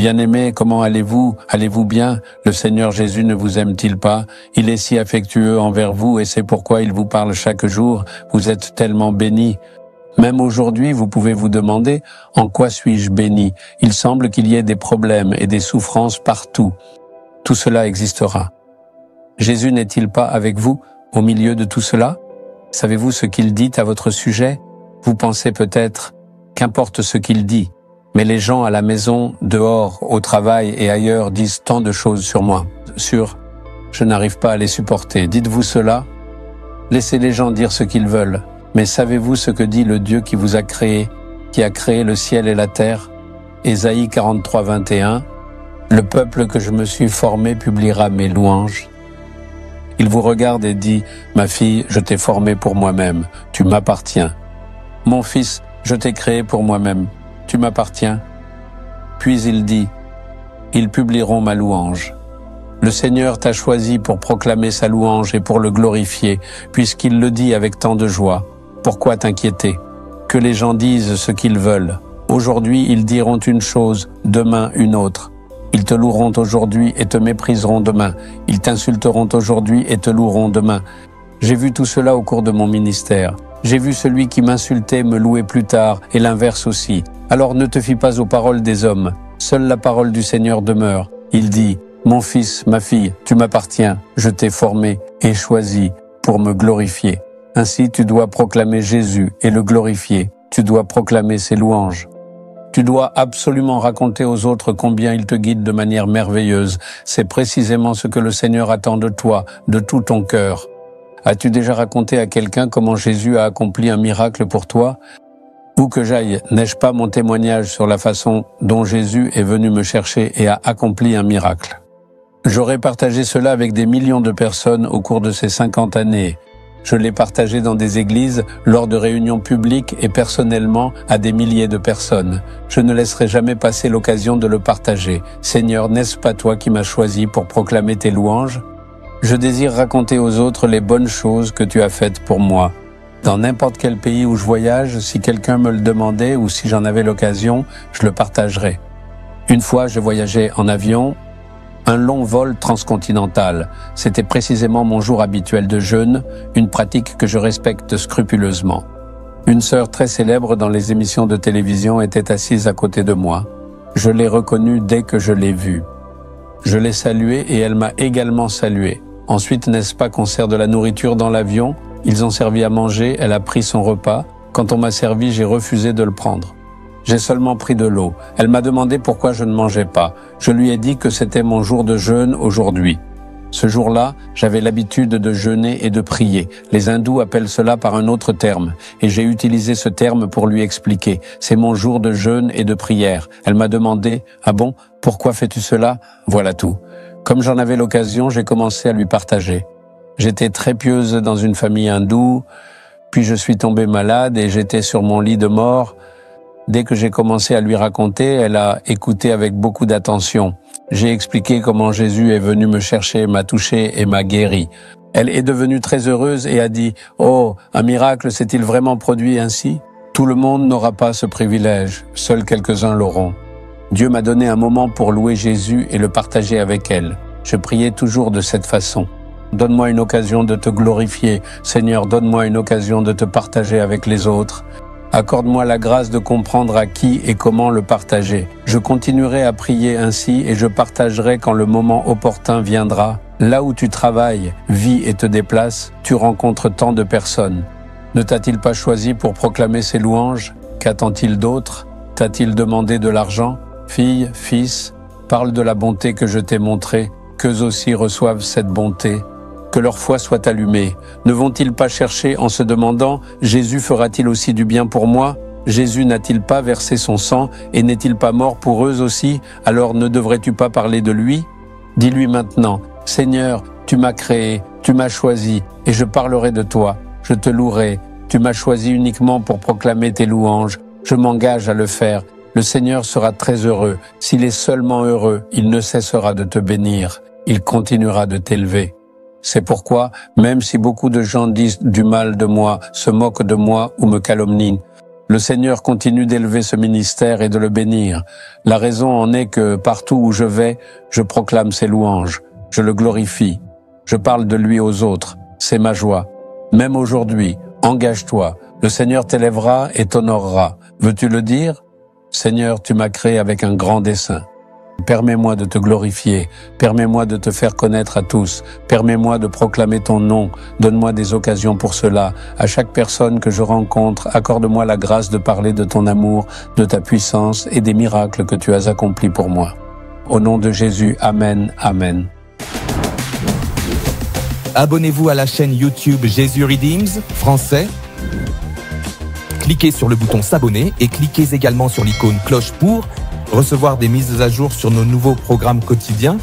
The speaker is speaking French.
Bien-aimés, comment allez-vous? Allez-vous bien? Le Seigneur Jésus ne vous aime-t-il pas? Il est si affectueux envers vous et c'est pourquoi il vous parle chaque jour. Vous êtes tellement bénis. Même aujourd'hui, vous pouvez vous demander « En quoi suis-je béni ?» Il semble qu'il y ait des problèmes et des souffrances partout. Tout cela existera. Jésus n'est-il pas avec vous au milieu de tout cela? Savez-vous ce qu'il dit à votre sujet? Vous pensez peut-être « Qu'importe ce qu'il dit », mais les gens à la maison, dehors, au travail et ailleurs disent tant de choses sur moi. Je n'arrive pas à les supporter. Dites-vous cela? Laissez les gens dire ce qu'ils veulent. Mais savez-vous ce que dit le Dieu qui vous a créé, qui a créé le ciel et la terre? Ésaïe 43, 21. Le peuple que je me suis formé publiera mes louanges. Il vous regarde et dit, ma fille, je t'ai formé pour moi-même, tu m'appartiens. Mon fils, je t'ai créé pour moi-même, tu m'appartiens. Puis il dit, ils publieront ma louange. Le Seigneur t'a choisi pour proclamer sa louange et pour le glorifier, puisqu'il le dit avec tant de joie. Pourquoi t'inquiéter? Que les gens disent ce qu'ils veulent. Aujourd'hui, ils diront une chose, demain une autre. Ils te loueront aujourd'hui et te mépriseront demain. Ils t'insulteront aujourd'hui et te loueront demain. J'ai vu tout cela au cours de mon ministère. J'ai vu celui qui m'insultait me louer plus tard, et l'inverse aussi. Alors ne te fie pas aux paroles des hommes. Seule la parole du Seigneur demeure. Il dit, mon fils, ma fille, tu m'appartiens. Je t'ai formé et choisi pour me glorifier. Ainsi, tu dois proclamer Jésus et le glorifier. Tu dois proclamer ses louanges. Tu dois absolument raconter aux autres combien il te guide de manière merveilleuse. C'est précisément ce que le Seigneur attend de toi, de tout ton cœur. As-tu déjà raconté à quelqu'un comment Jésus a accompli un miracle pour toi? Où que j'aille, n'ai-je pas mon témoignage sur la façon dont Jésus est venu me chercher et a accompli un miracle? J'aurais partagé cela avec des millions de personnes au cours de ces 50 années. Je l'ai partagé dans des églises, lors de réunions publiques et personnellement à des milliers de personnes. Je ne laisserai jamais passer l'occasion de le partager. Seigneur, n'est-ce pas toi qui m'as choisi pour proclamer tes louanges? Je désire raconter aux autres les bonnes choses que tu as faites pour moi. Dans n'importe quel pays où je voyage, si quelqu'un me le demandait ou si j'en avais l'occasion, je le partagerais. Une fois, je voyageais en avion, un long vol transcontinental. C'était précisément mon jour habituel de jeûne, une pratique que je respecte scrupuleusement. Une sœur très célèbre dans les émissions de télévision était assise à côté de moi. Je l'ai reconnue dès que je l'ai vue. Je l'ai saluée et elle m'a également salué. Ensuite, n'est-ce pas qu'on sert de la nourriture dans l'avion? Ils ont servi à manger, elle a pris son repas. Quand on m'a servi, j'ai refusé de le prendre. J'ai seulement pris de l'eau. Elle m'a demandé pourquoi je ne mangeais pas. Je lui ai dit que c'était mon jour de jeûne aujourd'hui. Ce jour-là, j'avais l'habitude de jeûner et de prier. Les hindous appellent cela par un autre terme. Et j'ai utilisé ce terme pour lui expliquer. C'est mon jour de jeûne et de prière. Elle m'a demandé, « Ah bon, pourquoi fais-tu cela ?» Voilà tout. Comme j'en avais l'occasion, j'ai commencé à lui partager. J'étais très pieuse dans une famille hindoue, puis je suis tombée malade et j'étais sur mon lit de mort. Dès que j'ai commencé à lui raconter, elle a écouté avec beaucoup d'attention. J'ai expliqué comment Jésus est venu me chercher, m'a touché et m'a guéri. Elle est devenue très heureuse et a dit « Oh, un miracle s'est-il vraiment produit ainsi ?» Tout le monde n'aura pas ce privilège, seuls quelques-uns l'auront. Dieu m'a donné un moment pour louer Jésus et le partager avec elle. Je priais toujours de cette façon. Donne-moi une occasion de te glorifier. Seigneur, donne-moi une occasion de te partager avec les autres. Accorde-moi la grâce de comprendre à qui et comment le partager. Je continuerai à prier ainsi et je partagerai quand le moment opportun viendra. Là où tu travailles, vis et te déplaces, tu rencontres tant de personnes. Ne t'a-t-il pas choisi pour proclamer ses louanges? Qu'attend-il d'autre? T'a-t-il demandé de l'argent? Fille, fils, parle de la bonté que je t'ai montrée, qu'eux aussi reçoivent cette bonté. Que leur foi soit allumée. Ne vont-ils pas chercher en se demandant « Jésus fera-t-il aussi du bien pour moi ?» Jésus n'a-t-il pas versé son sang et n'est-il pas mort pour eux aussi? Alors ne devrais-tu pas parler de lui? Dis-lui maintenant « Seigneur, tu m'as créé, tu m'as choisi et je parlerai de toi. Je te louerai. Tu m'as choisi uniquement pour proclamer tes louanges. Je m'engage à le faire. Le Seigneur sera très heureux. S'il est seulement heureux, il ne cessera de te bénir. Il continuera de t'élever. C'est pourquoi, même si beaucoup de gens disent du mal de moi, se moquent de moi ou me calomnient, Le Seigneur continue d'élever ce ministère et de le bénir. La raison en est que partout où je vais, je proclame ses louanges. Je le glorifie. Je parle de lui aux autres. C'est ma joie. Même aujourd'hui, engage-toi. Le Seigneur t'élèvera et t'honorera. Veux-tu le dire? Seigneur, tu m'as créé avec un grand dessein. Permets-moi de te glorifier, permets-moi de te faire connaître à tous, permets-moi de proclamer ton nom, donne-moi des occasions pour cela. À chaque personne que je rencontre, accorde-moi la grâce de parler de ton amour, de ta puissance et des miracles que tu as accomplis pour moi. Au nom de Jésus, Amen, Amen. Abonnez-vous à la chaîne YouTube Jésus Redeems français. Cliquez sur le bouton s'abonner et cliquez également sur l'icône cloche pour recevoir des mises à jour sur nos nouveaux programmes quotidiens.